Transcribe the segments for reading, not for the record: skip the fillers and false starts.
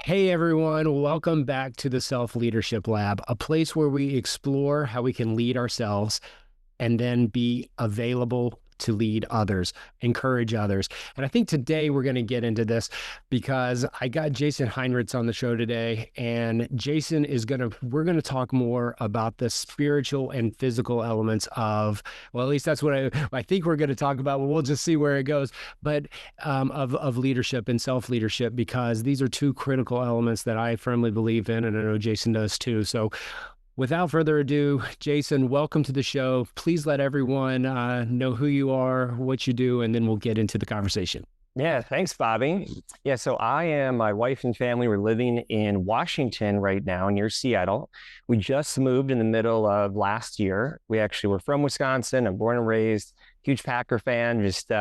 Hey everyone, welcome back to the Self Leadership Lab, a place where we explore how we can lead ourselves and then be available to lead others, encourage others. And I think today we're going to get into this because I got Jason Heinritz on the show today, and Jason we're going to talk more about the spiritual and physical elements of, well, at least that's what I think we're going to talk about. We'll just see where it goes, but of leadership and self-leadership, because these are two critical elements that I firmly believe in, and I know Jason does too. So without further ado, Jason, welcome to the show. Please let everyone know who you are, what you do, and then we'll get into the conversation. Yeah, thanks, Bobby. Yeah, so my wife and family, we're living in Washington right now near Seattle. We just moved in the middle of last year. We're from Wisconsin. I'm born and raised, huge Packer fan, just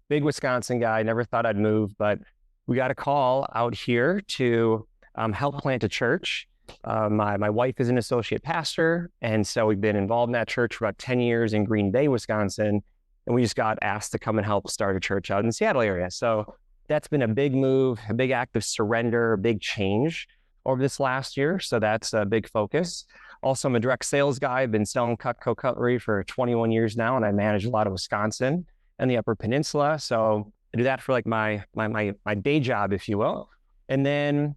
big Wisconsin guy. Never thought I'd move, but we got a call out here to help plant a church. My wife is an associate pastor, and so we've been involved in that church for about 10 years in Green Bay, Wisconsin, and we just got asked to come and help start a church out in the Seattle area. So that's been a big move, a big act of surrender, a big change over this last year. So that's a big focus. Also, I'm a direct sales guy. I've been selling Cutco cutlery for 21 years now, and I manage a lot of Wisconsin and the Upper Peninsula. So I do that for like my day job, if you will. And then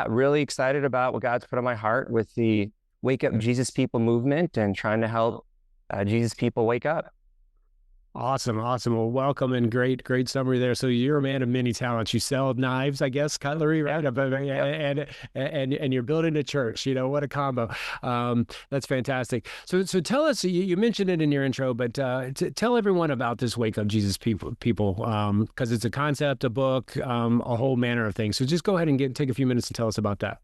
really excited about what God's put on my heart with the Wake Up Jesus People movement and trying to help Jesus people wake up. Awesome. Well, welcome, and great summary there. So you're a man of many talents. You sell knives, I guess, cutlery, right? Yep. And you're building a church. You know, what a combo. That's fantastic. So tell us. You mentioned it in your intro, but tell everyone about this Wake Up Jesus People, because it's a concept, a book, a whole manner of things. So just go ahead and take a few minutes and tell us about that.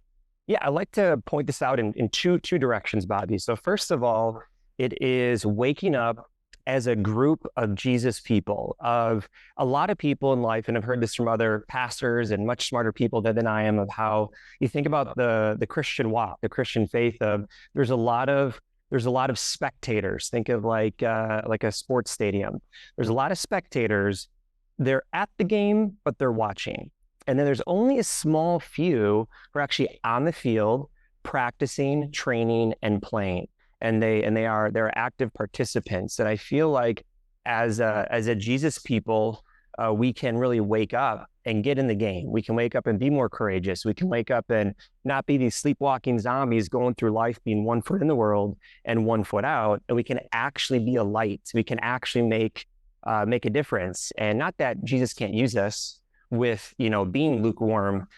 Yeah, I like to point this out in two directions, Bobby. So first of all, it is waking up as a group of Jesus people, of a lot of people in life, and I've heard this from other pastors and much smarter people than I am, of how you think about the Christian walk, the Christian faith. Of there's a lot of spectators. Think of like a sports stadium. There's a lot of spectators. They're at the game, but they're watching. And then there's only a small few who are actually on the field, practicing, training, and playing. And they're active participants. And I feel like as a Jesus people, we can really wake up and get in the game. We can wake up and be more courageous. We can wake up and not be these sleepwalking zombies going through life being 1 foot in the world and 1 foot out. And we can actually be a light. We can actually make a difference. And not that Jesus can't use us with, being lukewarm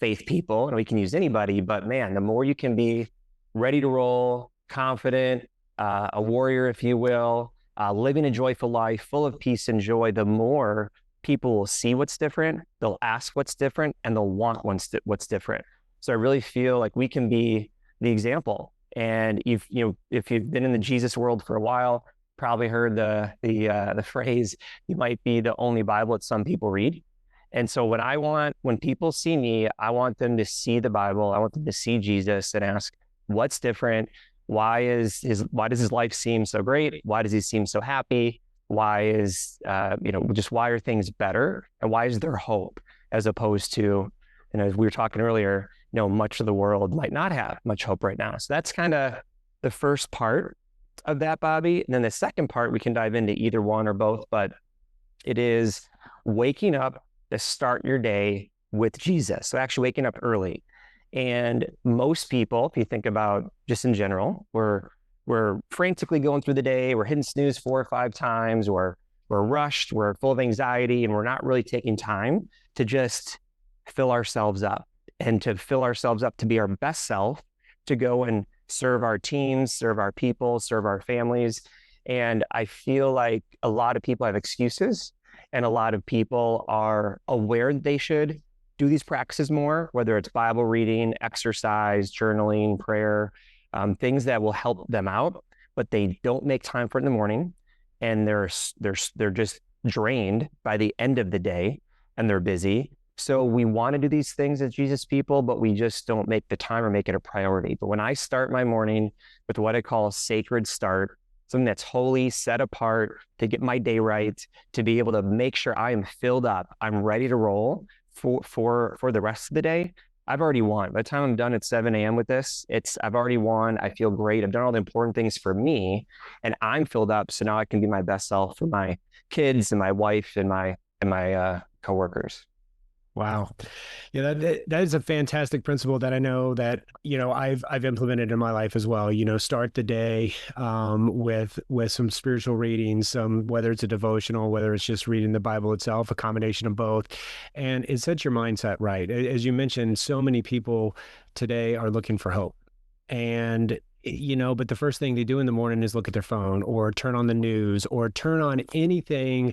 faith people, and we can use anybody, but man, the more you can be ready to roll, confident, a warrior, if you will, living a joyful life full of peace and joy, the more people will see what's different, they'll ask what's different, and they'll want what's different. So I really feel like we can be the example. And if you've been in the Jesus world for a while, probably heard the phrase, you might be the only Bible that some people read. And so when people see me, I want them to see the Bible. I want them to see Jesus and ask, what's different? Why does his life seem so great? Why does he seem so happy? Why why are things better? And why is there hope, as opposed to, as we were talking earlier, much of the world might not have much hope right now. So that's kind of the first part of that, Bobby. And then the second part, we can dive into either one or both, but it is waking up to start your day with Jesus. So actually waking up early. And most people, if you think about just in general, we're frantically going through the day, we're hitting snooze 4 or 5 times, we're rushed, we're full of anxiety, and we're not really taking time to just fill ourselves up to be our best self, to go and serve our teams, serve our people, serve our families. And I feel like a lot of people have excuses, and a lot of people are aware that they should do these practices more, whether it's Bible reading, exercise, journaling, prayer, things that will help them out, but they don't make time for it in the morning, and they're just drained by the end of the day, and they're busy. So we want to do these things as Jesus people, but we just don't make the time or make it a priority. But when I start my morning with what I call a sacred start, something that's holy, set apart, to get my day right, to be able to make sure I am filled up, I'm ready to roll for the rest of the day, I've already won. By the time I'm done at 7 a.m. with this, I've already won. I feel great. I've done all the important things for me, and I'm filled up. So now I can be my best self for my kids and my wife and my coworkers. Wow. Yeah, that is a fantastic principle that I know that, I've implemented in my life as well. Start the day with some spiritual readings, whether it's a devotional, whether it's just reading the Bible itself, a combination of both. And it sets your mindset right. As you mentioned, so many people today are looking for hope. And but the first thing they do in the morning is look at their phone or turn on the news or turn on anything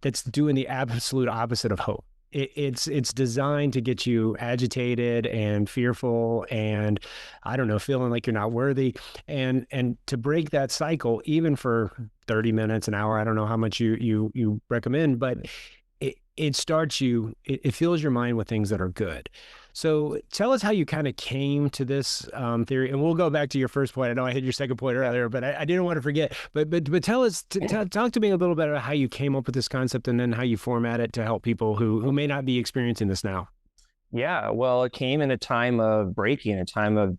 that's doing the absolute opposite of hope. It's designed to get you agitated and fearful and, I don't know, feeling like you're not worthy. And to break that cycle, even for 30 minutes, an hour, I don't know how much you recommend, but it fills your mind with things that are good. So tell us how you kind of came to this theory, and we'll go back to your first point. I know I hit your second point earlier, but I didn't want to forget. But tell us, talk to me a little bit about how you came up with this concept, and then how you format it to help people who may not be experiencing this now. Yeah, well, it came in a time of breaking, a time of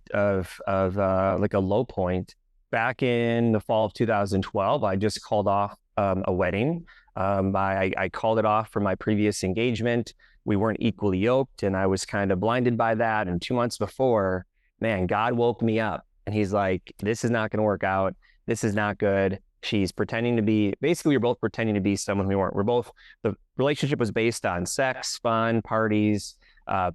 like a low point. Back in the fall of 2012, I just called off a wedding. I called it off from my previous engagement. We weren't equally yoked, and I was kind of blinded by that. And 2 months before, man, God woke me up, and He's like, "This is not going to work out. This is not good." She's pretending to be, basically, we were both pretending to be someone we weren't. The relationship was based on sex, fun, parties,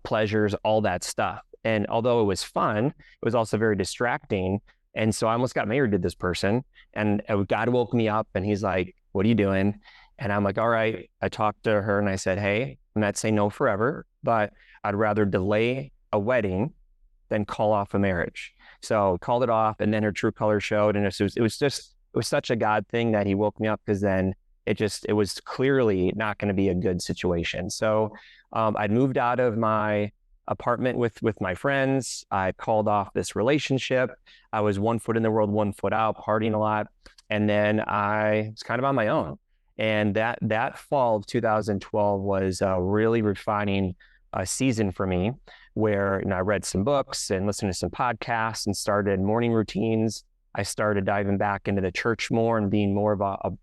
pleasures, all that stuff. And although it was fun, it was also very distracting. And so I almost got married to this person. And God woke me up and He's like, "What are you doing?" And I'm like, "All right." I talked to her and I said, "Hey, I'm not saying no forever, but I'd rather delay a wedding than call off a marriage." So called it off. And then her true color showed. And it was such a God thing that He woke me up, because then it was clearly not going to be a good situation. So I'd moved out of my apartment with my friends. I called off this relationship. I was 1 foot in the world, 1 foot out, partying a lot. And then I was kind of on my own. And that fall of 2012 was a really refining season for me, where I read some books and listened to some podcasts and started morning routines. I started diving back into the church more and being more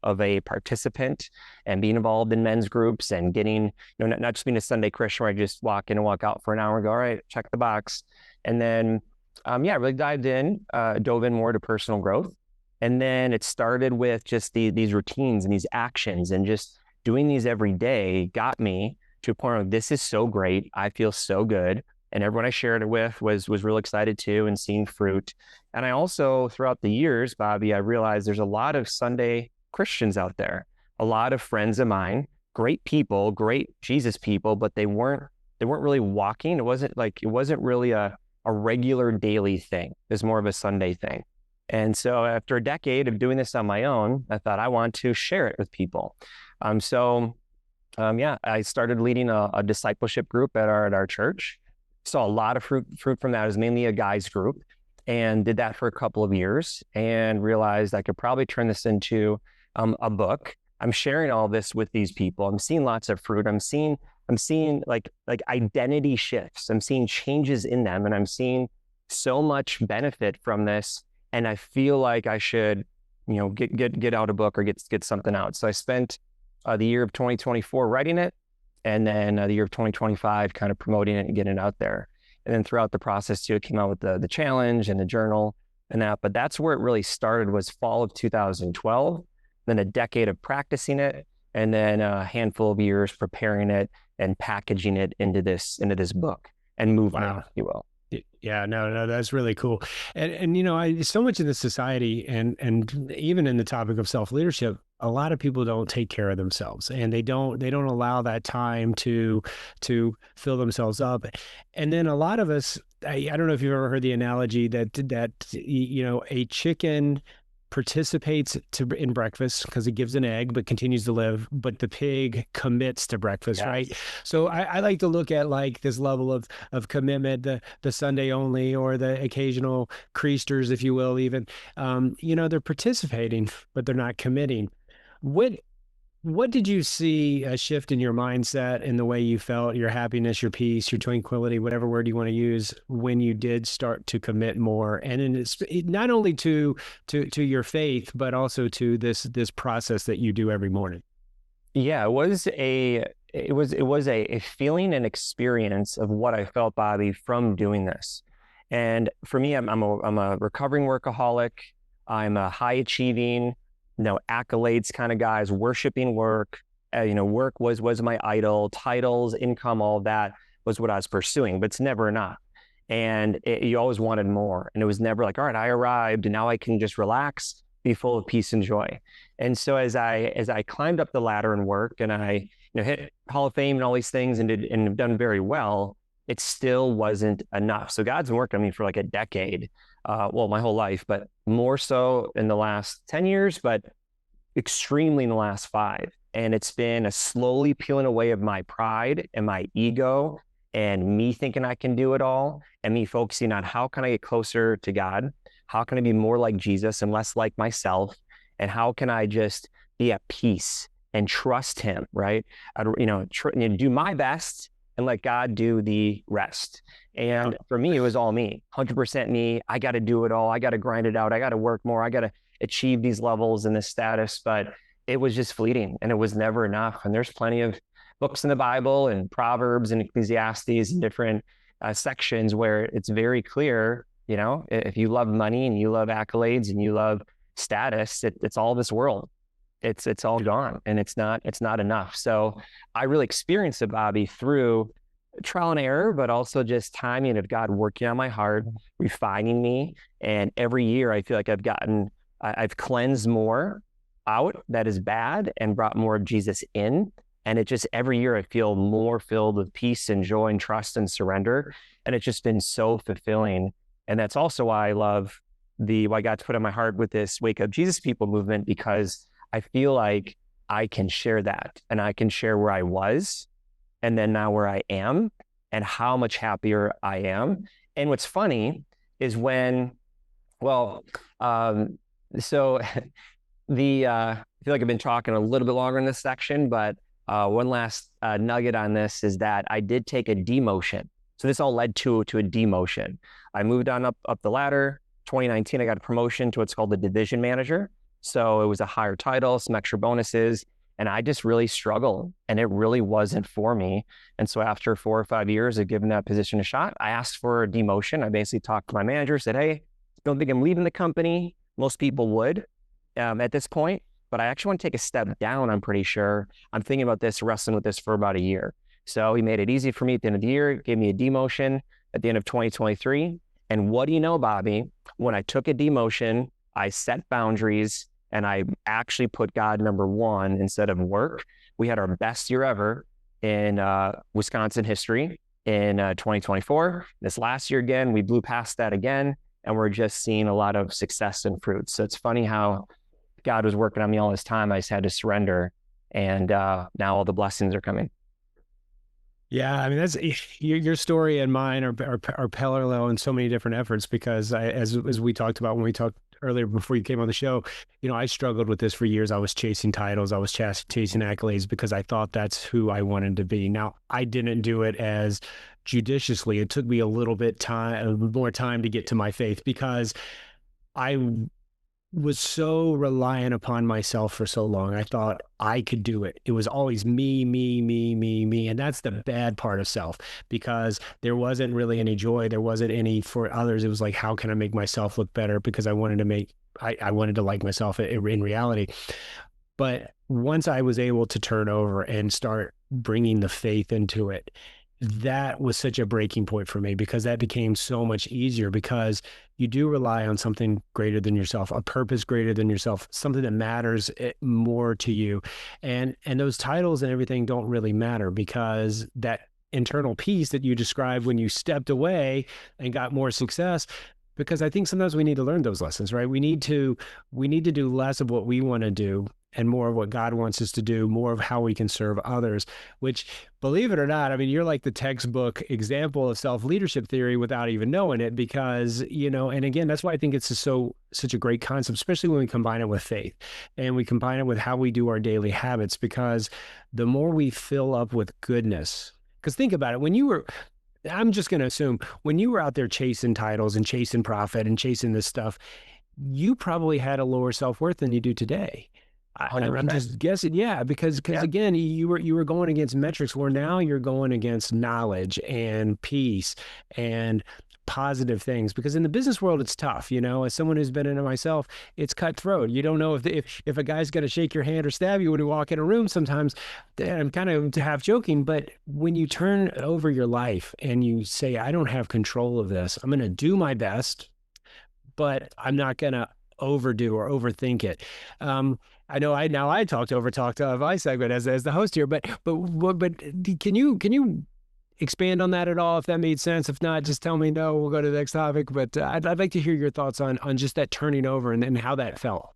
of a participant and being involved in men's groups and getting, not just being a Sunday Christian where I just walk in and walk out for an hour and go, "All right, check the box." And then, really dove in more to personal growth. And then it started with just these routines and these actions, and just doing these every day got me to a point where this is so great. I feel so good. And everyone I shared it with was real excited too, and seeing fruit. And I also, throughout the years, Bobby, I realized there's a lot of Sunday Christians out there, a lot of friends of mine, great people, great Jesus people, but they weren't really walking. It wasn't really a regular daily thing. It was more of a Sunday thing. And so after a decade of doing this on my own, I thought I want to share it with people. I started leading a discipleship group at our church. Saw a lot of fruit from that. It was mainly a guys group, and did that for a couple of years, and realized I could probably turn this into a book. I'm sharing all this with these people. I'm seeing lots of fruit. I'm seeing like identity shifts. I'm seeing changes in them, and I'm seeing so much benefit from this. And I feel like I should, get out a book or get something out. So I spent the year of 2024 writing it, and then the year of 2025 kind of promoting it and getting it out there. And then throughout the process too, it came out with the challenge and the journal and that. But that's where it really started, was fall of 2012, then a decade of practicing it, and then a handful of years preparing it and packaging it into this book and movement, Wow. if you will. Yeah, no, that's really cool. And so much in the society, and even in the topic of self-leadership, a lot of people don't take care of themselves, and they don't allow that time to fill themselves up. And then a lot of us, I don't know if you've ever heard the analogy that a chicken participates in breakfast because it gives an egg but continues to live, but the pig commits to breakfast. Yes. Right. So I like to look at like this level of commitment, the Sunday only or the occasional creasters, if you will, even they're participating but they're not committing. What What did you see a shift in your mindset, in the way you felt, your happiness, your peace, your tranquility, whatever word you want to use, when you did start to commit more, and not only to your faith, but also to this process that you do every morning? Yeah, it was a feeling and experience of what I felt, Bobby, from doing this. And for me, I'm a recovering workaholic. I'm a high achieving, accolades kind of guys, worshiping work. Work was my idol. Titles, income, all of that was what I was pursuing, but it's never enough. And you always wanted more, and it was never like, all right, I arrived, and now I can just relax, be full of peace and joy. And so as I climbed up the ladder in work, and I hit Hall of Fame and all these things, and have done very well, it still wasn't enough. So God's been working on me for like a decade, well, my whole life, but more so in the last 10 years, but extremely in the last 5. And it's been a slowly peeling away of my pride and my ego and me thinking I can do it all, and me focusing on how can I get closer to God? How can I be more like Jesus and less like myself? And how can I just be at peace and trust him, right? Do my best and let God do the rest. And for me, it was all me, 100% me. I got to do it all. I got to grind it out. I got to work more. I got to achieve these levels and this status. But it was just fleeting, and it was never enough. And there's plenty of books in the Bible and Proverbs and Ecclesiastes and different sections where it's very clear, if you love money and you love accolades and you love status, it's all this world. It's all gone, and it's not enough. So I really experienced it, Bobby, through trial and error, but also just timing of God working on my heart, refining me. And every year I feel like I've cleansed more out that is bad and brought more of Jesus in. And it just, every year I feel more filled with peace and joy and trust and surrender. And it's just been so fulfilling. And that's also why I love why God's put on my heart with this Wake Up Jesus People movement, because I feel like I can share that, and I can share where I was and then now where I am and how much happier I am. And what's funny is so I feel like I've been talking a little bit longer in this section, but one last nugget on this is that I did take a demotion. So this all led to a demotion. I moved on up the ladder. 2019, I got a promotion to what's called the division manager. So it was a higher title, some extra bonuses, and I just really struggled, and it really wasn't for me. And so after 4 or 5 years of giving that position a shot, I asked for a demotion. I basically talked to my manager, said, hey, don't think I'm leaving the company. Most people would at this point, but I actually want to take a step down. I'm pretty sure. I'm thinking about this, wrestling with this for about a year. So he made it easy for me at the end of the year, gave me a demotion at the end of 2023. And what do you know, Bobby? When I took a demotion, I set boundaries, and I actually put God number one instead of work. We had our best year ever in Wisconsin history in 2024. This last year again, we blew past that again, and we're just seeing a lot of success and fruits. So it's funny how God was working on me all this time. I just had to surrender, and now all the blessings are coming. Yeah, I mean, that's your story and mine are parallel in so many different efforts, because as we talked about when we talked earlier before you came on the show, I struggled with this for years. I was chasing titles, I was chasing accolades because I thought that's who I wanted to be. Now, I didn't do it as judiciously. It took me a little bit more time to get to my faith, because I was so reliant upon myself for so long. I thought I could do it. It was always me, me, me, me, me. And that's the bad part of self, because there wasn't really any joy. There wasn't any for others. It was like, how can I make myself look better? Because I wanted to like myself in reality. But once I was able to turn over and start bringing the faith into it, that was such a breaking point for me, because that became so much easier, because you do rely on something greater than yourself, a purpose greater than yourself, something that matters more to you. And those titles and everything don't really matter, because that internal peace that you described when you stepped away and got more success, because I think sometimes we need to learn those lessons, right? We need to do less of what we want to do and more of what God wants us to do, more of how we can serve others, which, believe it or not, I mean, you're like the textbook example of self-leadership theory without even knowing it, because, and again, that's why I think it's such a great concept, especially when we combine it with faith and we combine it with how we do our daily habits, because the more we fill up with goodness, because think about it, I'm just going to assume when you were out there chasing titles and chasing profit and chasing this stuff, you probably had a lower self-worth than you do today. I'm 100%. just guessing, yeah, because Yeah. again, you were going against metrics, where now you're going against knowledge and peace and positive things. Because in the business world, it's tough. As someone who's been in it myself, it's cutthroat. You don't know if a guy's going to shake your hand or stab you when you walk in a room. Sometimes, I'm kind of half joking, but when you turn over your life and you say, I don't have control of this, I'm going to do my best, but I'm not going to overdo or overthink it. I know I talked my segment as the host here, but can you expand on that at all, if that made sense? If not, just tell me no. We'll go to the next topic. But I'd like to hear your thoughts on just that turning over and how that felt.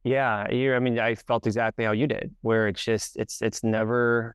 Yeah, I mean, I felt exactly how you did, where it's never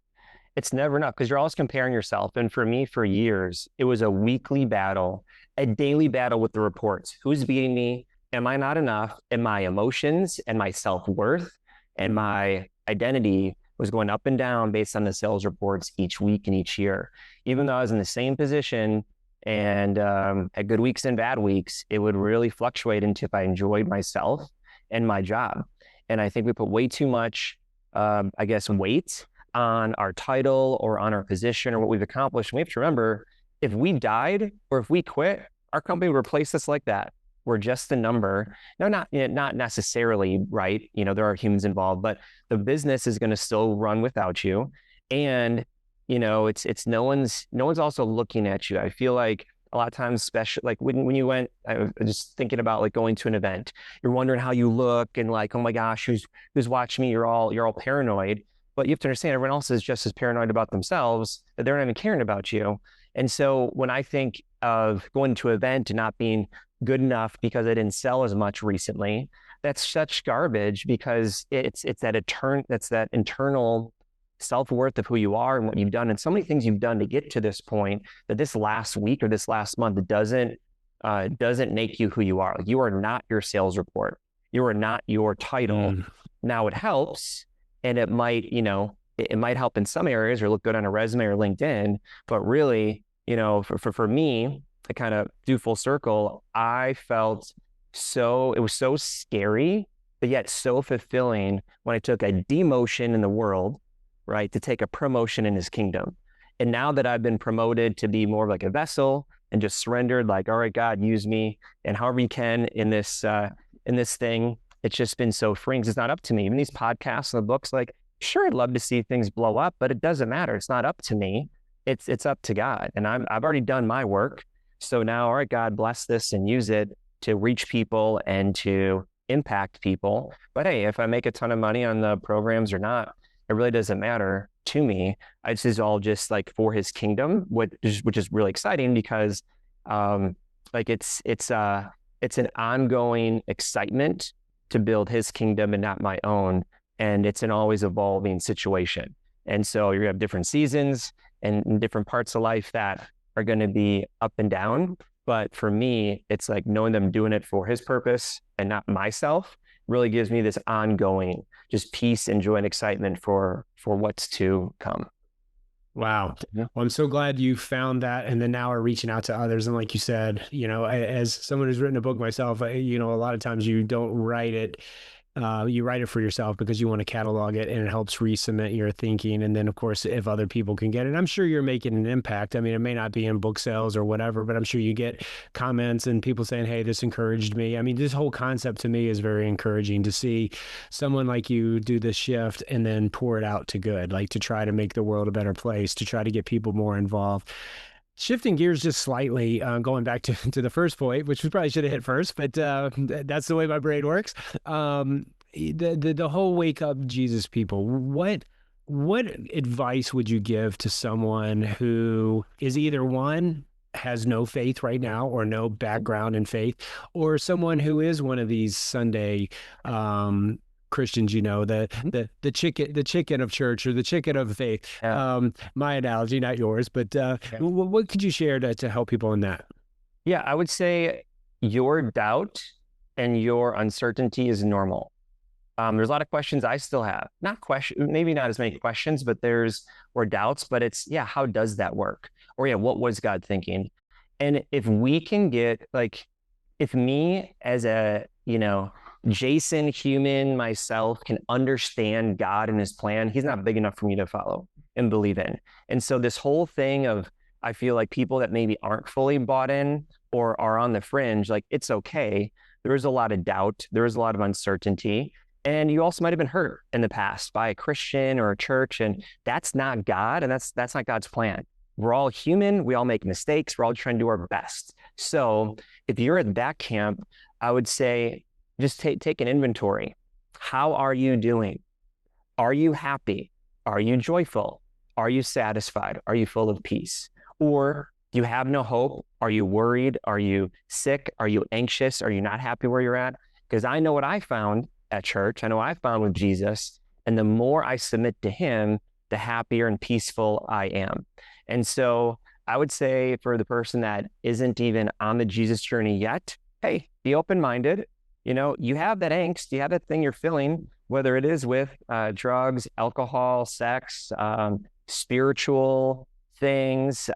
enough, because you're always comparing yourself. And for me, for years, it was a weekly battle, a daily battle with the reports. Who's beating me? Am I not enough? And my emotions and my self-worth and my identity was going up and down based on the sales reports each week and each year. Even though I was in the same position and had good weeks and bad weeks, it would really fluctuate into if I enjoyed myself and my job. And I think we put way too much, weight on our title or on our position or what we've accomplished. And we have to remember, if we died or if we quit, our company would replace us like that. We're just a number. No, not necessarily, right? There are humans involved, but the business is going to still run without you. And, it's no one's also looking at you. I feel like a lot of times, especially like when you went, I was just thinking about like going to an event, you're wondering how you look and like, oh my gosh, who's watching me? You're all paranoid. But you have to understand, everyone else is just as paranoid about themselves, that they're not even caring about you. And so when I think of going to an event and not being good enough because I didn't sell as much recently, that's such garbage, because it's that internal self-worth of who you are and what you've done, and so many things you've done to get to this point, that this last week or this last month doesn't make you who you are. Like, you are not your sales report. You are not your title. Now it helps, and it might, it might help in some areas or look good on a resume or LinkedIn, but really, for me, to kind of do full circle, I felt it was so scary, but yet so fulfilling when I took a demotion in the world, right, to take a promotion in his kingdom. And now that I've been promoted to be more like a vessel and just surrendered, like, all right, God, use me and however you can in this thing, it's just been so freeing, 'cause it's not up to me. Even these podcasts and the books, like, sure, I'd love to see things blow up, but it doesn't matter. It's not up to me. It's up to God. And I've already done my work. So now, all right, God, bless this and use it to reach people and to impact people. But hey, if I make a ton of money on the programs or not, it really doesn't matter to me. This is all just like for his kingdom, which is really exciting, because it's an ongoing excitement to build his kingdom and not my own. And it's an always evolving situation. And so you have different seasons and different parts of life that are going to be up and down. But for me, it's like knowing them doing it for his purpose and not myself really gives me this ongoing just peace and joy and excitement for what's to come. Wow. Well, I'm so glad you found that, and then now are reaching out to others. And like you said, as someone who's written a book myself, a lot of times you don't write it. You write it for yourself because you want to catalog it, and it helps re-cement your thinking. And then, of course, if other people can get it, I'm sure you're making an impact. I mean, it may not be in book sales or whatever, but I'm sure you get comments and people saying, hey, this encouraged me. I mean, this whole concept to me is very encouraging, to see someone like you do this shift and then pour it out to good, like to try to make the world a better place, to try to get people more involved. Shifting gears just slightly, going back to the first point, which we probably should have hit first, but that's the way my brain works. The whole wake up Jesus people. What advice would you give to someone who is either, one, has no faith right now or no background in faith, or someone who is one of these Sunday Christians, you know, Mhm. the chicken of church or the chicken of faith. Yeah. My analogy, not yours, but Yeah. what could you share to help people in that? Yeah, I would say your doubt and your uncertainty is normal. There's a lot of questions I still have. Not question, maybe not as many questions, but there's or doubts. But it's yeah, how does that work? Or yeah, what was God thinking? And if we can get like, if me as a Jason human myself can understand God and His plan, He's not big enough for me to follow and believe in. And so this whole thing of I feel like people that maybe aren't fully bought in or are on the fringe, like it's okay. There is a lot of doubt. There is a lot of uncertainty. And you also might have been hurt in the past by a Christian or a church, and that's not God, and that's not God's plan. We're all human. We all make mistakes. We're all trying to do our best. So if you're at that camp, I would say just take an inventory. How are you doing? Are you happy? Are you joyful? Are you satisfied? Are you full of peace? Or do you have no hope? Are you worried? Are you sick? Are you anxious? Are you not happy where you're at? Because I know what I found at church. I know I found with Jesus. And the more I submit to Him, the happier and peaceful I am. And so I would say for the person that isn't even on the Jesus journey yet, hey, be open-minded. You have that angst, you have that thing you're feeling, whether it is with drugs, alcohol, sex, spiritual things,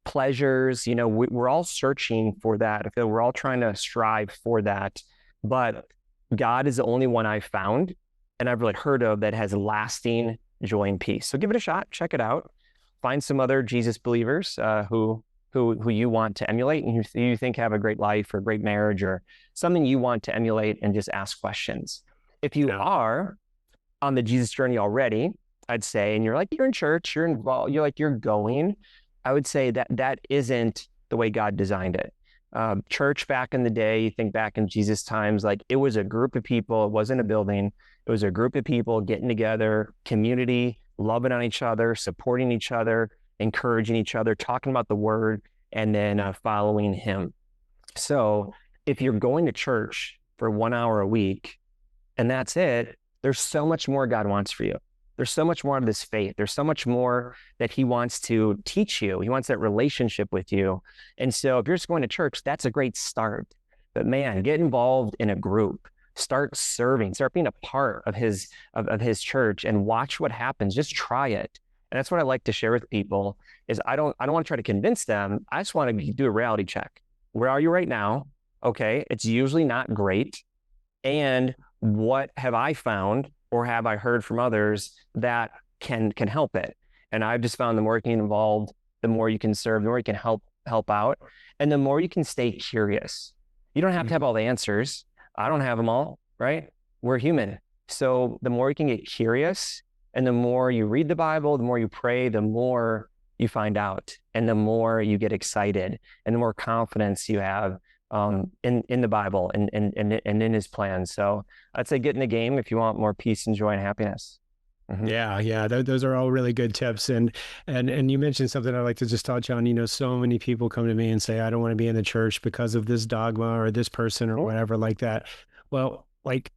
pleasures. We're all searching for that. I feel we're all trying to strive for that. But God is the only one I've found and I've really heard of that has lasting joy and peace. So give it a shot, check it out. Find some other Jesus believers who you want to emulate and who you think have a great life or great marriage or something you want to emulate, and just ask questions. If you Yeah. are on the Jesus journey already, I'd say, and you're in church, you're involved, you're going, I would say that isn't the way God designed it. Church back in the day, you think back in Jesus times, like it was a group of people, it wasn't a building. It was a group of people getting together, community, loving on each other, supporting each other, encouraging each other, talking about the word, and then following Him. So if you're going to church for 1 hour a week and that's it, there's so much more God wants for you. There's so much more of this faith. There's so much more that He wants to teach you. He wants that relationship with you. And so if you're just going to church, that's a great start. But man, get involved in a group. Start serving. Start being a part of His church and watch what happens. Just try it. And that's what I like to share with people is I don't want to try to convince them. I just want to do a reality check. Where are you right now? Okay. It's usually not great. And what have I found or have I heard from others that can help it? And I've just found the more you can get involved, the more you can serve, the more you can help out, and the more you can stay curious. You don't have to have all the answers. I don't have them all, right? We're human. So the more you can get curious and the more you read the Bible, the more you pray, the more you find out and the more you get excited and the more confidence you have in the Bible and in His plan. So I'd say get in the game if you want more peace and joy and happiness. Mm-hmm. Yeah. Those are all really good tips. And you mentioned something I'd like to just touch on. So many people come to me and say, I don't want to be in the church because of this dogma or this person or whatever like that. Well, like,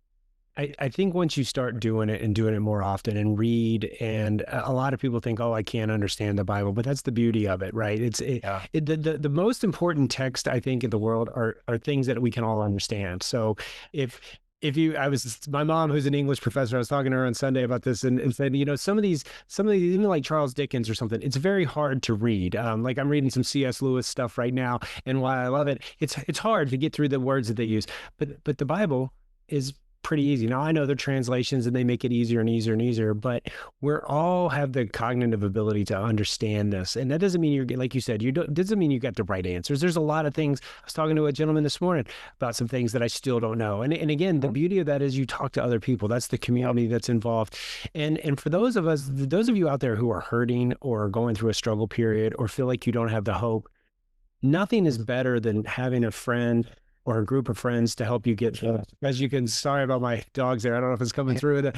I think once you start doing it and doing it more often and read, and a lot of people think, oh, I can't understand the Bible, but that's the beauty of it, right? The most important text I think in the world are things that we can all understand. So if my mom, who's an English professor, I was talking to her on Sunday about this and said, some of these, even like Charles Dickens or something, it's very hard to read. Like I'm reading some C.S. Lewis stuff right now. And while I love it, it's hard to get through the words that they use. But the Bible is pretty easy. Now I know they're translations and they make it easier and easier and easier, but we're all have the cognitive ability to understand this. And that doesn't mean you're, like you said, doesn't mean you got the right answers. There's a lot of things. I was talking to a gentleman this morning about some things that I still don't know. And again, the beauty of that is you talk to other people. That's the community that's involved. And for those of you out there who are hurting or going through a struggle period or feel like you don't have the hope, nothing is better than having a friend or a group of friends to help you get through. As you can, sorry about my dogs there. I don't know if it's coming through the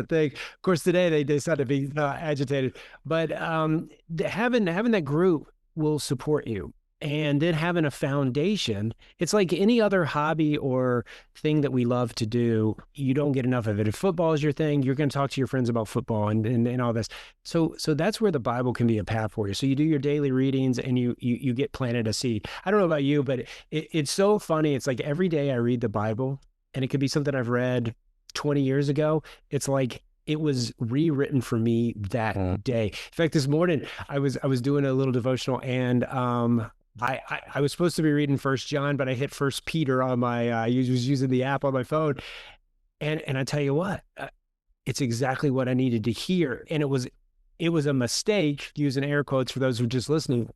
thing. Of course, today they decided to be agitated, but having that group will support you. and then having a foundation. It's like any other hobby or thing that we love to do. You don't get enough of it. If football is your thing, you're going to talk to your friends about football and all this. So that's where the Bible can be a path for you. So you do your daily readings and you get planted a seed. I don't know about you, but it's so funny. It's like every day I read the Bible, and it could be something I've read 20 years ago. It's like it was rewritten for me that day. In fact, this morning I was doing a little devotional, and I was supposed to be reading First John, but I hit First Peter on my. I was using the app on my phone, and I tell you what, it's exactly what I needed to hear, and it was a mistake, using air quotes for those who are just listening,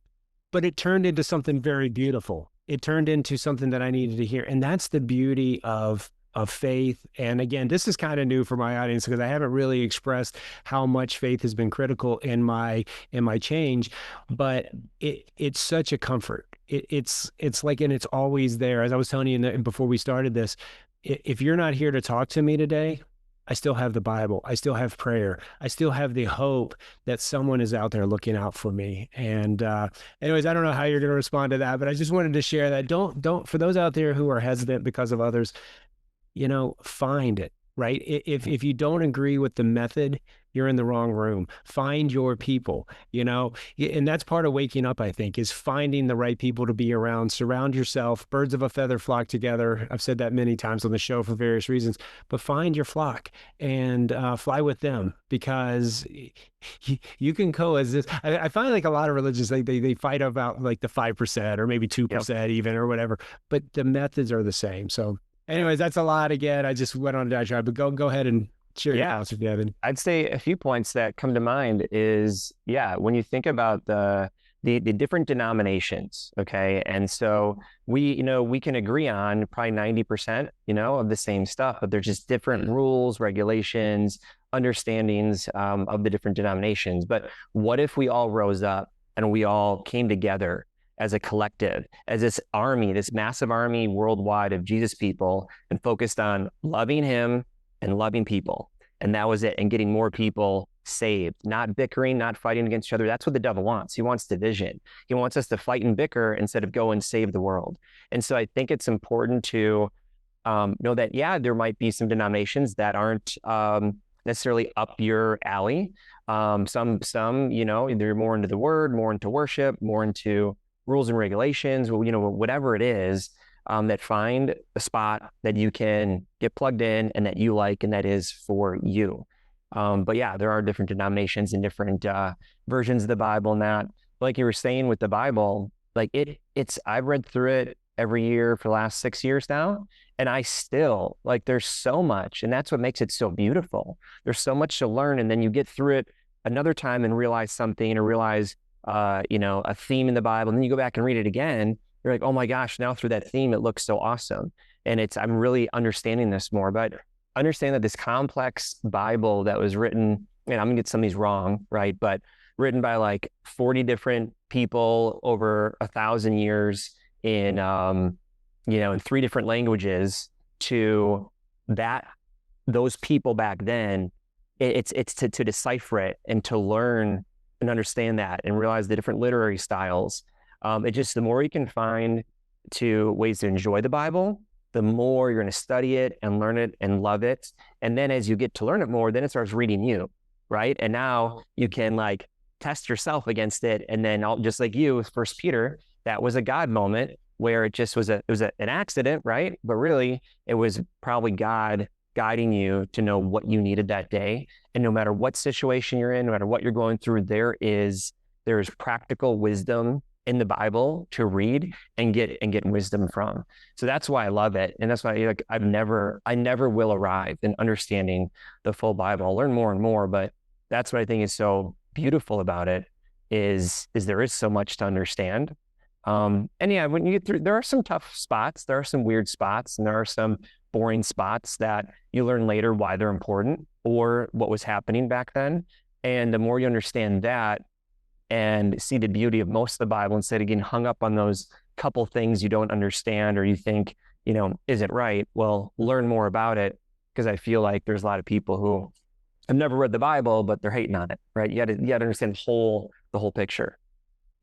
but it turned into something very beautiful. It turned into something that I needed to hear, and that's the beauty of faith. And again, this is kind of new for my audience because I haven't really expressed how much faith has been critical in my change, but it's such a comfort. It's like, and it's always there. As I was telling you before we started this, if you're not here to talk to me today, I still have the Bible. I still have prayer. I still have the hope that someone is out there looking out for me. And anyways, I don't know how you're going to respond to that, but I just wanted to share that. Don't, for those out there who are hesitant because of others, find it, right? If you don't agree with the method, you're in the wrong room. Find your people, and that's part of waking up, I think, is finding the right people to be around. Surround yourself. Birds of a feather flock together. I've said that many times on the show for various reasons, but find your flock and fly with them, because you can coexist. I find like a lot of religions, they fight about like the 5% or maybe 2% even or whatever, but the methods are the same. So anyways, that's a lot. Again, I just went on a diatribe, but go ahead and share your thoughts if you have any. I'd say a few points that come to mind is, when you think about the different denominations, okay? And so we can agree on probably 90%, of the same stuff, but there's just different rules, regulations, understandings of the different denominations. But what if we all rose up and we all came together as a collective, as this army, this massive army worldwide of Jesus people, and focused on loving him and loving people. And that was it. And getting more people saved, not bickering, not fighting against each other. That's what the devil wants. He wants division. He wants us to fight and bicker instead of go and save the world. And so I think it's important to know that, there might be some denominations that aren't necessarily up your alley. Some, they're more into the word, more into worship, more into rules and regulations, whatever it is, that find a spot that you can get plugged in and that you like and that is for you. But there are different denominations and different versions of the Bible, and that, like you were saying with the Bible, like I've read through it every year for the last 6 years now, and I still, like, there's so much, and that's what makes it so beautiful. There's so much to learn, and then you get through it another time and realize something, or realize a theme in the Bible, and then you go back and read it again. You're like, oh my gosh, now through that theme, it looks so awesome. And I'm really understanding this more, but understand that this complex Bible that was written, and I'm gonna get some of these wrong, right? But written by like 40 different people over 1,000 years in, in 3 different languages, to those people back then, it's to decipher it and to learn and understand that and realize the different literary styles. The more you can find to ways to enjoy the Bible, the more you're going to study it and learn it and love it. And then as you get to learn it more, then it starts reading you, right? And now you can like test yourself against it. And then just like you with First Peter, that was a God moment where it was an accident, right? But really it was probably God guiding you to know what you needed that day. And no matter what situation you're in, no matter what you're going through, there is practical wisdom in the Bible to read and get wisdom from. So that's why I love it. And that's why I never will arrive in understanding the full Bible. I'll learn more and more, but that's what I think is so beautiful about it is there is so much to understand. When you get through, there are some tough spots, there are some weird spots, and there are some boring spots that you learn later why they're important or what was happening back then. And the more you understand that and see the beauty of most of the Bible, instead of getting hung up on those couple things you don't understand or you think, isn't right, well, learn more about it, because I feel like there's a lot of people who have never read the Bible, but they're hating on it, right? You got to understand the whole picture.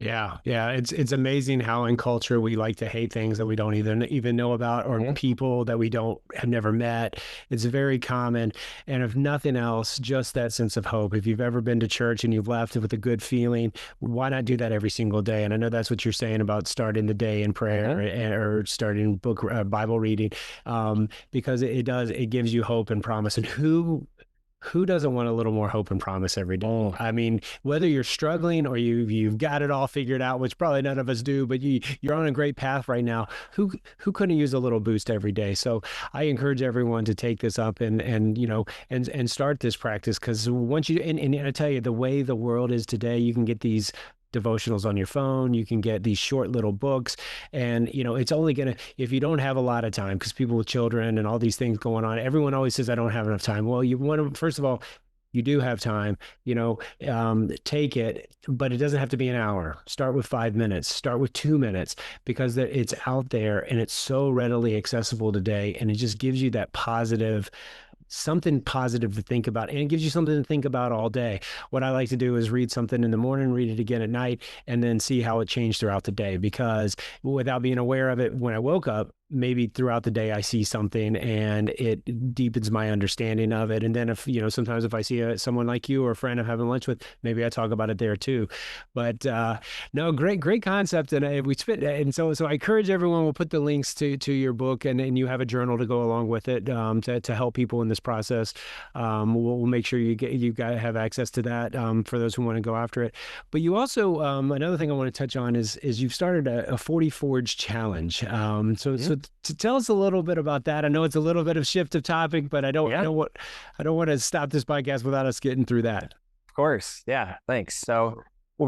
Yeah, yeah, it's amazing how in culture we like to hate things that we don't even know about, or Mhm. people that we don't have never met. It's very common, and if nothing else, just that sense of hope. If you've ever been to church and you've left with a good feeling, why not do that every single day? And I know that's what you're saying about starting the day in prayer, Mhm. or starting Bible reading, because it gives you hope and promise. And who doesn't want a little more hope and promise every day? Mm. I mean, whether you're struggling or you've got it all figured out, which probably none of us do, but you're on a great path right now. Who couldn't use a little boost every day? So I encourage everyone to take this up and start this practice, because once and I tell you, the way the world is today, you can get these devotionals on your phone, you can get these short little books, and it's only gonna, if you don't have a lot of time, because people with children and all these things going on, everyone always says I don't have enough time. Well, you want to, first of all, you do have time, take it, but it doesn't have to be an hour. Start with 5 minutes, start with 2 minutes, because it's out there and it's so readily accessible today. And it just gives you that something positive to think about, and it gives you something to think about all day. What I like to do is read something in the morning, read it again at night, and then see how it changed throughout the day, because without being aware of it when I woke up, maybe throughout the day I see something and it deepens my understanding of it. And then if sometimes if I see someone like you or a friend I'm having lunch with, maybe I talk about it there too. But no, great concept. And we spit, and so I encourage everyone. We'll put the links to your book, and you have a journal to go along with it, to help people in this process. We'll make sure you got have access to that, for those who want to go after it. But you also, another thing I want to touch on is you've started a 40 Forge challenge. So to tell us a little bit about that. I know it's a little bit of shift of topic, but Yeah, I don't want to stop this podcast without us getting through that. of course. Yeah, thanks. So it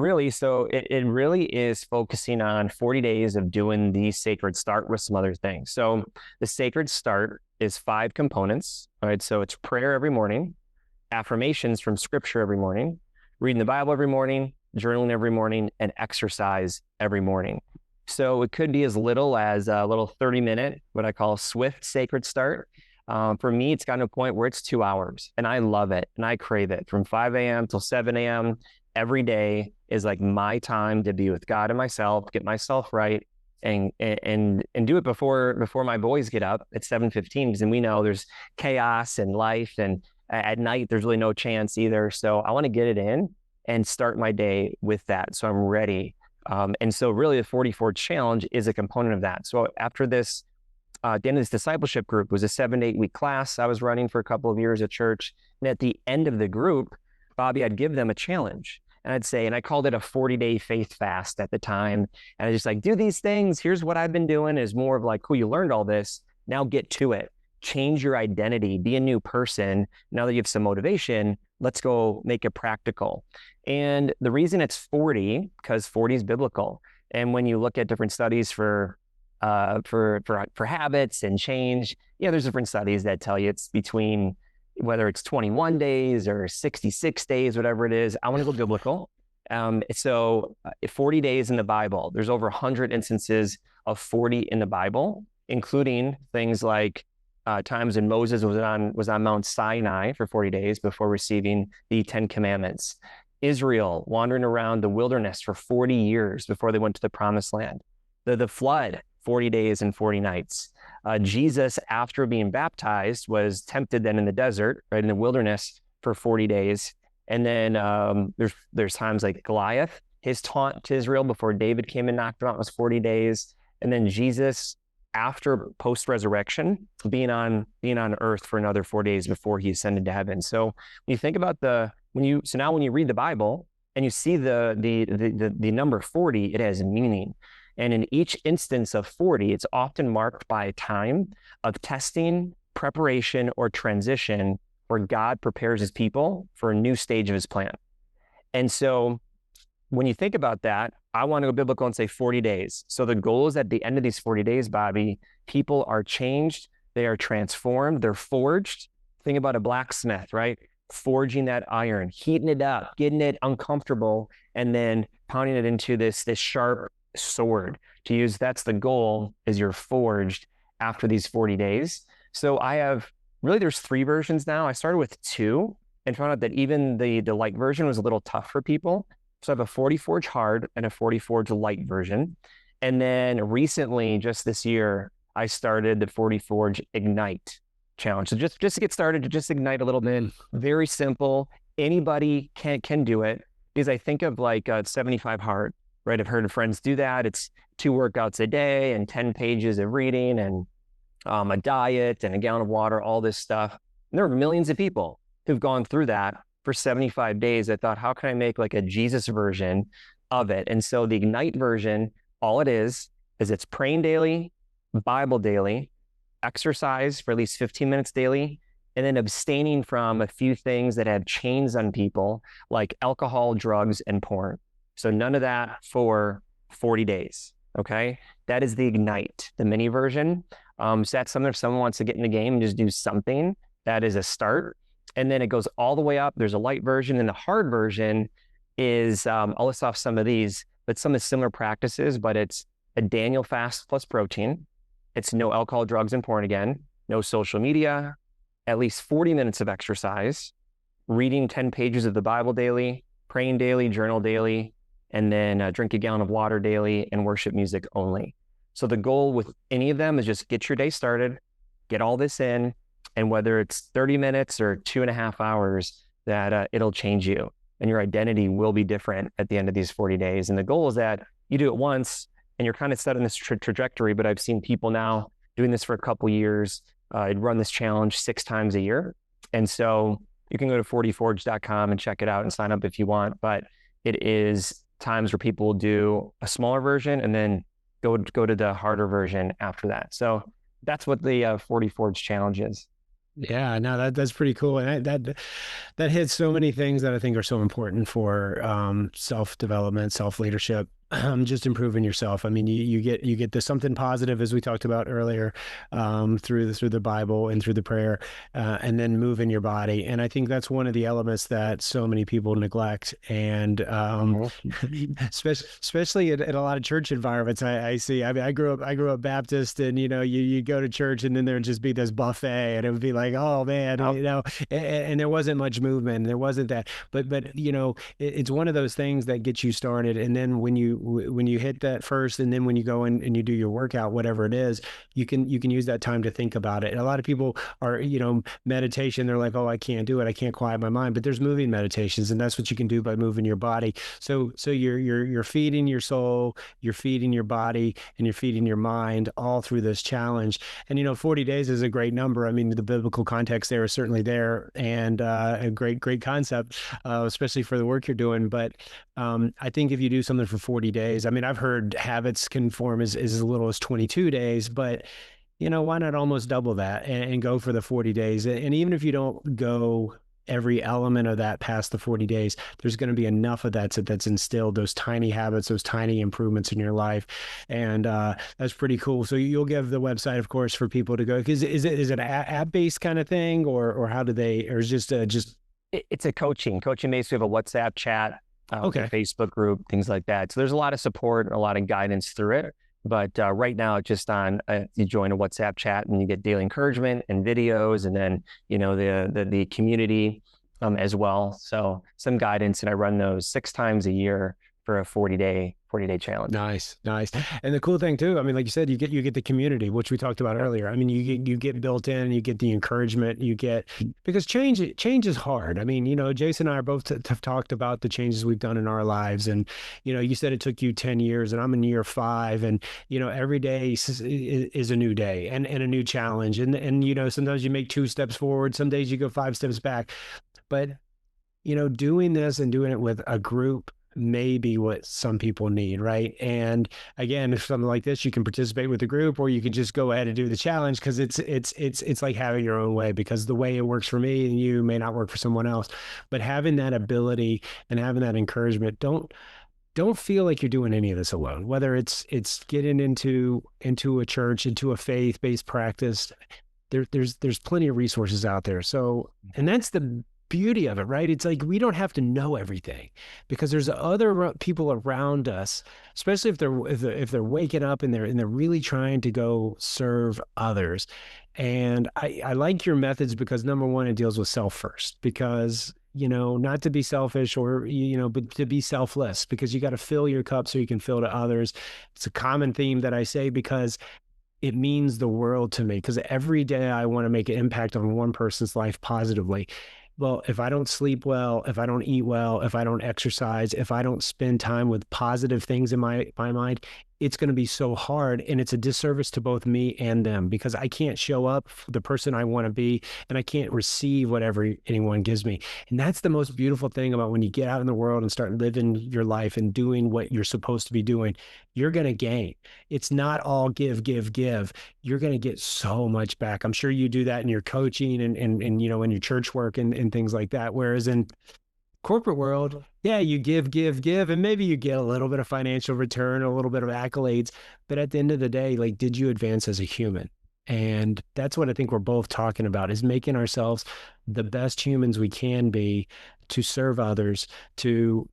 really is focusing on 40 days of doing the sacred start with some other things. So the sacred start is 5 components, right? So it's prayer every morning, affirmations from scripture every morning, reading the Bible every morning, journaling every morning, and exercise every morning. So it could be as little as a little 30-minute, what I call swift sacred start. For me, it's gotten to a point where it's 2 hours, and I love it and I crave it. From 5 a.m. till 7 a.m. every day is like my time to be with God and myself, get myself right, and do it before my boys get up at 7:15, because then we know there's chaos in life, and at night there's really no chance either. So I want to get it in and start my day with that, so I'm ready. And so really the 44 challenge is a component of that. So after this, the end of this discipleship group was a 7 to 8 week class I was running for a couple of years at church. And at the end of the group, Bobby, I'd give them a challenge. And I'd say, and I called it a 40-day faith fast at the time. And I just like, do these things. Here's what I've been doing, is more of like, cool, you learned all this. Now get to it. Change your identity, be a new person. Now that you have some motivation, let's go make it practical. And the reason it's 40, because 40 is biblical. And when you look at different studies for habits and change, there's different studies that tell you it's between, whether it's 21 days or 66 days, whatever it is. I want to go biblical. 40 days in the Bible, there's over 100 instances of 40 in the Bible, including things like times when Moses was on Mount Sinai for 40 days before receiving the 10 Commandments. Israel wandering around the wilderness for 40 years before they went to the promised land. The flood, 40 days and 40 nights. Jesus, after being baptized, was tempted then in the desert, right in the wilderness, for 40 days. And then there's times like Goliath, his taunt to Israel before David came and knocked him out, was 40 days. And then Jesus, after post-resurrection, being on earth for another 4 days before he ascended to heaven. So when you think about when you read the Bible and you see the number 40, it has meaning. And in each instance of 40, it's often marked by a time of testing, preparation, or transition, where God prepares his people for a new stage of his plan. And so when you think about that, I want to go biblical and say 40 days. So the goal is at the end of these 40 days, Bobby, people are changed, they are transformed, they're forged. Think about a blacksmith, right? Forging that iron, heating it up, getting it uncomfortable, and then pounding it into this sharp sword to use. That's the goal, is you're forged after these 40 days. So there's 3 versions now. I started with 2 and found out that even the light version was a little tough for people. So I have a 40 Forge hard and a 40 Forge light version. And then recently, just this year, I started the 40 Forge Ignite challenge. So just to get started, to just ignite a little bit, very simple. Anybody can do it, because I think of like 75 hard, right? I've heard of friends do that. It's 2 workouts a day and 10 pages of reading and a diet and a gallon of water, all this stuff. And there are millions of people who've gone through that for 75 days. I thought, how can I make like a Jesus version of it? And so the Ignite version, all it is it's praying daily, Bible daily, exercise for at least 15 minutes daily, and then abstaining from a few things that have chains on people like alcohol, drugs, and porn. So none of that for 40 days. Okay. That is the Ignite, the mini version. So that's something if someone wants to get in the game and just do something, that is a start. And then it goes all the way up. There's a light version, and the hard version is, I'll list off some of these, but some of the similar practices, but it's a Daniel fast plus protein. It's no alcohol, drugs, and porn again, no social media, at least 40 minutes of exercise, reading 10 pages of the Bible daily, praying daily, journal daily, and then drink a gallon of water daily, and worship music only. So the goal with any of them is just get your day started, get all this in, and whether it's 30 minutes or 2.5 hours, that it'll change you, and your identity will be different at the end of these 40 days. And the goal is that you do it once and you're kind of set on this trajectory, but I've seen people now doing this for a couple years. I'd run this challenge 6 times a year. And so you can go to 40forge.com and check it out and sign up if you want, but it is times where people will do a smaller version and then go to the harder version after that. So that's what the 40 Forge challenge is. Yeah, no, that's pretty cool, and that hits so many things that I think are so important for self-development, self-leadership, just improving yourself. I mean, you get the something positive, as we talked about earlier, through the Bible and through the prayer, and then move in your body. And I think that's one of the elements that so many people neglect, and especially in a lot of church environments. I see. I mean, I grew up Baptist, and you go to church, and then there'd just be this buffet, and it would be like, oh man, and there wasn't much movement, there wasn't that. But it's one of those things that gets you started, and then when you hit that first, and then when you go in and you do your workout, whatever it is, you can use that time to think about it. And a lot of people are, meditation, they're like, oh, I can't do it, I can't quiet my mind. But there's moving meditations, and that's what you can do by moving your body. So you're feeding your soul, you're feeding your body, and you're feeding your mind all through this challenge. And 40 days is a great number. I mean, the biblical context there is certainly there, and a great concept, especially for the work you're doing. But I think if you do something for 40 days, I mean, I've heard habits can form as little as 22 days, but why not almost double that and go for the 40 days? And even if you don't go every element of that past the 40 days, there's going to be enough of that's instilled, those tiny habits, those tiny improvements in your life. And that's pretty cool. So you'll give the website, of course, for people to go, because is it an app-based kind of thing, or how do they, or is just it's a coaching base. We have a WhatsApp chat, okay, a Facebook group, things like that. So there's a lot of support and a lot of guidance through it. But right now, it's just on, you join a WhatsApp chat and you get daily encouragement and videos, and then, the community as well. So some guidance, and I run those 6 times a year for a 40-day challenge. Nice. And the cool thing too, I mean, like you said, you get the community, which we talked about earlier. I mean, you get built in, you get the encouragement, because change is hard. I mean, Jason and I are both have talked about the changes we've done in our lives, and you said it took you 10 years, and I'm in year 5, and every day is a new day and a new challenge, and sometimes you make 2 steps forward, some days you go 5 steps back, but doing this and doing it with a group may be what some people need, right? And again, if something like this, you can participate with the group, or you can just go ahead and do the challenge, because it's like having your own way, because the way it works for me and you may not work for someone else. But having that ability and having that encouragement, don't feel like you're doing any of this alone. Whether it's getting into a church, into a faith-based practice, there's plenty of resources out there. So, and that's the beauty of it, right? It's like we don't have to know everything, because there's other people around us, especially if they're waking up and they're really trying to go serve others. And I like your methods because, number one, it deals with self first, because not to be selfish or, but to be selfless, because you got to fill your cup so you can fill to others. It's a common theme that I say because it means the world to me, because every day I want to make an impact on one person's life positively. Well, if I don't sleep well, if I don't eat well, if I don't exercise, if I don't spend time with positive things in my mind, it's going to be so hard. And it's a disservice to both me and them, because I can't show up for the person I want to be, and I can't receive whatever anyone gives me. And that's the most beautiful thing about when you get out in the world and start living your life and doing what you're supposed to be doing. You're going to gain. It's not all give, give, give. You're going to get so much back. I'm sure you do that in your coaching and in your church work and things like that. Whereas in corporate world, yeah, you give, give, give, and maybe you get a little bit of financial return, a little bit of accolades. But at the end of the day, like, did you advance as a human? And that's what I think we're both talking about, is making ourselves the best humans we can be to serve others, to,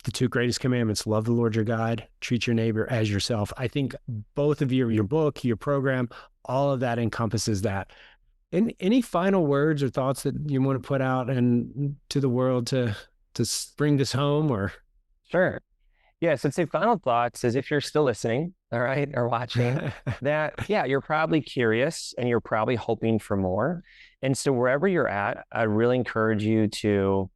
the two greatest commandments: love the Lord your God, treat your neighbor as yourself. I think both of your book, your program, all of that encompasses that. Any final words or thoughts that you want to put out and to the world to bring this home, or? Sure. Yeah. So I'd say final thoughts is, if you're still listening, all right, or watching, that, yeah, you're probably curious and you're probably hoping for more. And so wherever you're at, I really encourage you to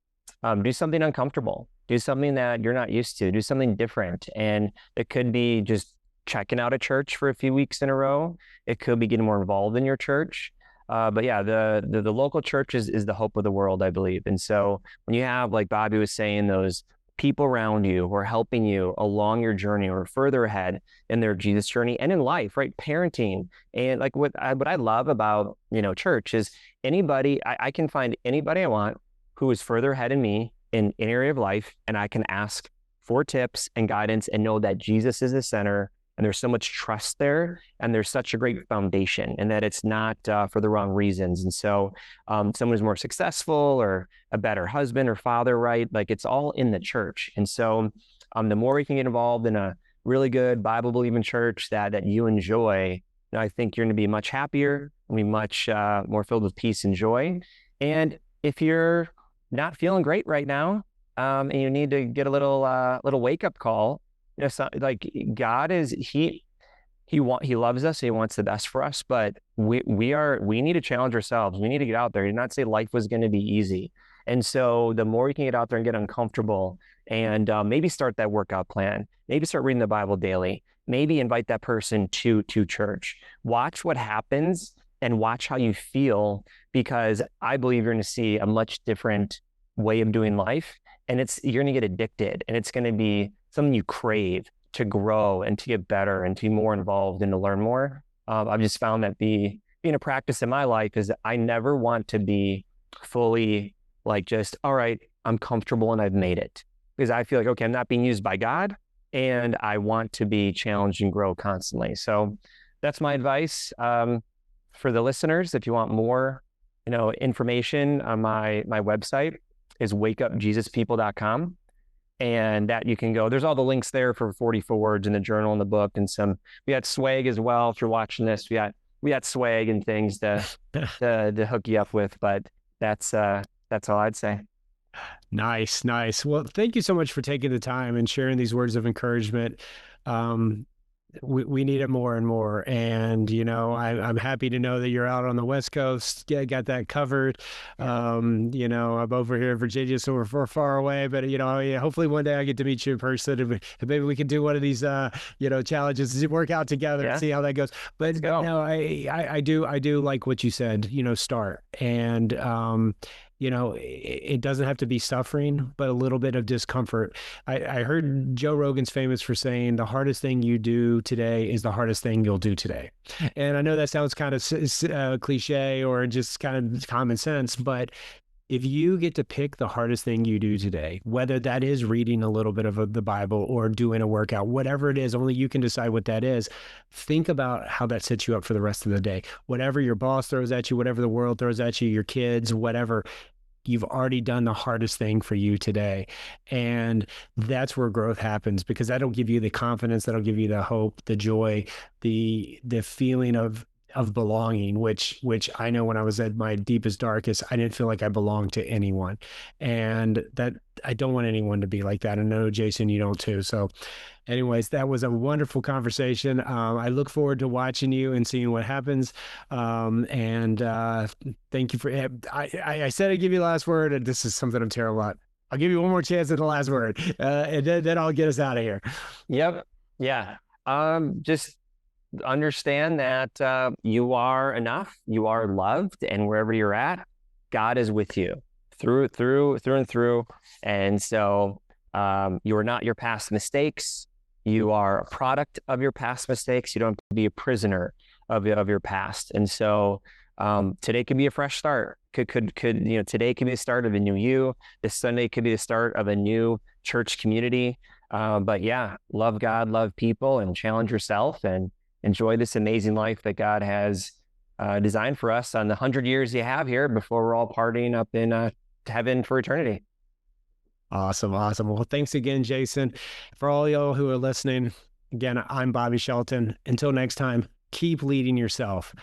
do something uncomfortable, do something that you're not used to, do something different. And it could be just checking out a church for a few weeks in a row. It could be getting more involved in your church. But yeah, the local church is the hope of the world, I believe. And so when you have, like Bobby was saying, those people around you who are helping you along your journey or further ahead in their Jesus journey and in life, right? Parenting. And like what I love about, church is I can find anybody I want who is further ahead in me in an area of life, and I can ask for tips and guidance and know that Jesus is the center. And there's so much trust there, and there's such a great foundation, and that it's not for the wrong reasons. And so someone who's more successful or a better husband or father, right? Like, it's all in the church. And so the more we can get involved in a really good Bible-believing church that you enjoy, I think you're going to be much happier and be much more filled with peace and joy. And if you're not feeling great right now, and you need to get a little wake-up call, so, like, God is, he loves us. He wants the best for us, but we need to challenge ourselves. We need to get out there. He did not say life was going to be easy. And so the more you can get out there and get uncomfortable, and maybe start that workout plan, maybe start reading the Bible daily, maybe invite that person to church, watch what happens and watch how you feel, because I believe you're going to see a much different way of doing life. And you're going to get addicted, and it's going to be something you crave to grow and to get better and to be more involved and to learn more. I've just found that being a practice in my life is that I never want to be fully like, just, all right, I'm comfortable and I've made it, because I feel like, okay, I'm not being used by God, and I want to be challenged and grow constantly. So that's my advice for the listeners. If you want more, information, on my website is wakeupjesuspeople.com. And that you can go, there's all the links there for 44 words in the journal and the book, and we got swag as well. If you're watching this, we got swag and things to hook you up with, but that's all I'd say. Nice. Well, thank you so much for taking the time and sharing these words of encouragement. We need it more and more. And, I'm happy to know that you're out on the West Coast. Yeah, got that covered. I'm over here in Virginia, so we're far away, but, hopefully one day I get to meet you in person, and maybe we can do one of these, challenges, work out together and see how that goes. But no, I do like what you said, start. And, it doesn't have to be suffering, but a little bit of discomfort. I heard Joe Rogan's famous for saying the hardest thing you do today is the hardest thing you'll do today. And I know that sounds kind of cliche or just kind of common sense, but if you get to pick the hardest thing you do today, whether that is reading a little bit of the Bible or doing a workout, whatever it is, only you can decide what that is. Think about how that sets you up for the rest of the day. Whatever your boss throws at you, whatever the world throws at you, your kids, whatever, you've already done the hardest thing for you today. And that's where growth happens, because that'll give you the confidence, that'll give you the hope, the joy, the feeling of of belonging, which I know when I was at my deepest, darkest, I didn't feel like I belonged to anyone. And that I don't want anyone to be like that. And I know, Jason, you don't too. So anyways, that was a wonderful conversation. I look forward to watching you and seeing what happens. And thank you for. I said I'd give you the last word, and this is something I'm terrible at. I'll give you one more chance at the last word, and then I'll get us out of here. Yep. Yeah. Just understand that you are enough, you are loved, and wherever you're at, God is with you through and through. And so you are not your past mistakes. You are a product of your past mistakes. You don't have to be a prisoner of your past. And so today could be a fresh start. Could today could be the start of a new you. This Sunday could be the start of a new church community. But yeah, love God, love people, and challenge yourself, and enjoy this amazing life that God has designed for us on the 100 years you have here before we're all partying up in heaven for eternity. Awesome. Well, thanks again, Jason. For all y'all who are listening, again, I'm Bobby Shelton. Until next time, keep leading yourself.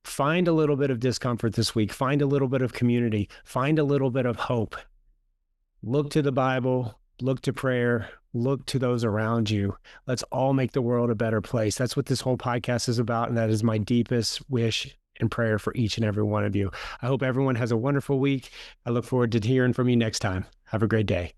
Find a little bit of discomfort this week. Find a little bit of community. Find a little bit of hope. Look to the Bible. Look to prayer. Look to those around you. Let's all make the world a better place. That's what this whole podcast is about. And that is my deepest wish and prayer for each and every one of you. I hope everyone has a wonderful week. I look forward to hearing from you next time. Have a great day.